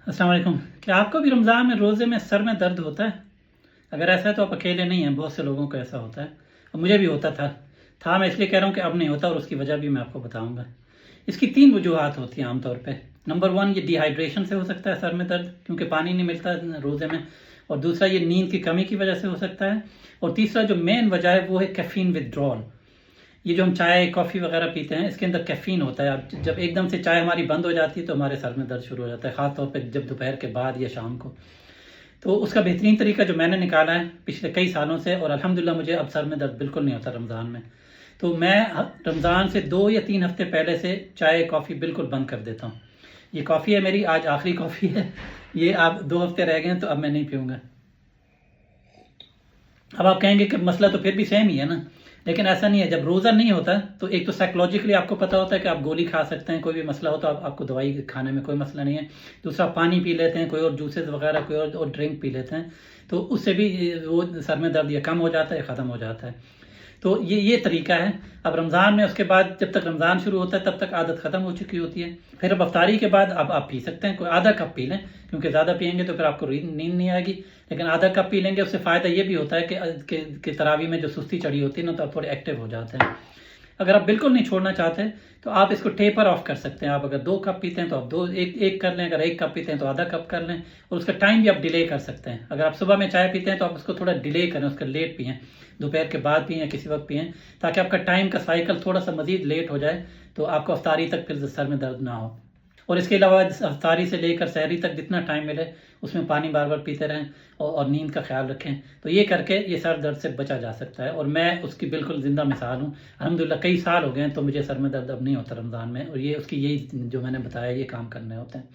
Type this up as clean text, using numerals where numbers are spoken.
السلام علیکم. کیا آپ کو بھی رمضان میں روزے میں سر میں درد ہوتا ہے؟ اگر ایسا ہے تو آپ اکیلے نہیں ہیں، بہت سے لوگوں کو ایسا ہوتا ہے اور مجھے بھی ہوتا تھا. میں اس لیے کہہ رہا ہوں کہ اب نہیں ہوتا، اور اس کی وجہ بھی میں آپ کو بتاؤں گا. اس کی 3 وجوہات ہوتی ہیں عام طور پہ. نمبر 1، یہ ڈی ہائیڈریشن سے ہو سکتا ہے سر میں درد، کیونکہ پانی نہیں ملتا روزے میں. اور دوسرا، یہ نیند کی کمی کی وجہ سے ہو سکتا ہے. اور تیسرا جو مین وجہ ہے وہ ہے کیفین ودرول. یہ جو ہم چائے کافی وغیرہ پیتے ہیں، اس کے اندر کیفین ہوتا ہے. اب جب ایک دم سے چائے ہماری بند ہو جاتی ہے تو ہمارے سر میں درد شروع ہو جاتا ہے، خاص طور پہ جب دوپہر کے بعد یا شام کو. تو اس کا بہترین طریقہ جو میں نے نکالا ہے پچھلے کئی سالوں سے، اور الحمدللہ مجھے اب سر میں درد بالکل نہیں ہوتا رمضان میں. تو میں رمضان سے 2 یا 3 ہفتے پہلے سے چائے کافی بالکل بند کر دیتا ہوں. یہ کافی ہے میری، آج آخری کافی ہے. یہ آپ 2 ہفتے رہ گئے ہیں تو اب میں نہیں پیوں گا. اب آپ کہیں گے کہ مسئلہ تو پھر بھی سیم ہی ہے نا، لیکن ایسا نہیں ہے. جب روزہ نہیں ہوتا تو ایک تو سائیکولوجیکلی آپ کو پتہ ہوتا ہے کہ آپ گولی کھا سکتے ہیں، کوئی بھی مسئلہ ہو تو آپ کو دوائی کھانے میں کوئی مسئلہ نہیں ہے. دوسرا، پانی پی لیتے ہیں، کوئی اور جوسز وغیرہ، کوئی اور ڈرنک پی لیتے ہیں، تو اس سے بھی وہ سر میں درد یہ کم ہو جاتا ہے، ختم ہو جاتا ہے. تو یہ طریقہ ہے. اب رمضان میں اس کے بعد جب تک رمضان شروع ہوتا ہے تب تک عادت ختم ہو چکی ہوتی ہے. پھر اب افطاری کے بعد اب آپ پی سکتے ہیں، کوئی آدھا کپ پی لیں، کیونکہ زیادہ پئیں گے تو پھر آپ کو نیند نہیں آئے گی. لیکن آدھا کپ پی لیں گے، اس سے فائدہ یہ بھی ہوتا ہے کہ تراویح میں جو سستی چڑھی ہوتی ہے نا، تو آپ تھوڑے ایکٹیو ہو جاتے ہیں. اگر آپ بالکل نہیں چھوڑنا چاہتے تو آپ اس کو ٹیپر آف کر سکتے ہیں. آپ اگر 2 کپ پیتے ہیں تو آپ ایک کر لیں، اگر 1 کپ پیتے ہیں تو آدھا کپ کر لیں. اور اس کا ٹائم بھی آپ ڈیلے کر سکتے ہیں. اگر آپ صبح میں چائے پیتے ہیں تو آپ اس کو تھوڑا ڈیلے کریں، اس کا لیٹ پئیں، دوپہر کے بعد پئیں یا کسی وقت پئیں، تاکہ آپ کا ٹائم کا سائیکل تھوڑا سا مزید لیٹ ہو جائے، تو آپ کو افطاری تک پھر سر میں درد نہ ہو. اور اس کے علاوہ افطاری سے لے کر سحری تک جتنا ٹائم ملے اس میں پانی بار بار پیتے رہیں اور نیند کا خیال رکھیں. تو یہ کر کے یہ سر درد سے بچا جا سکتا ہے، اور میں اس کی بالکل زندہ مثال ہوں. الحمدللہ کئی سال ہو گئے ہیں تو مجھے سر میں درد اب نہیں ہوتا رمضان میں، اور یہ اس کی یہی جو میں نے بتایا یہ کام کرنے ہوتے ہیں.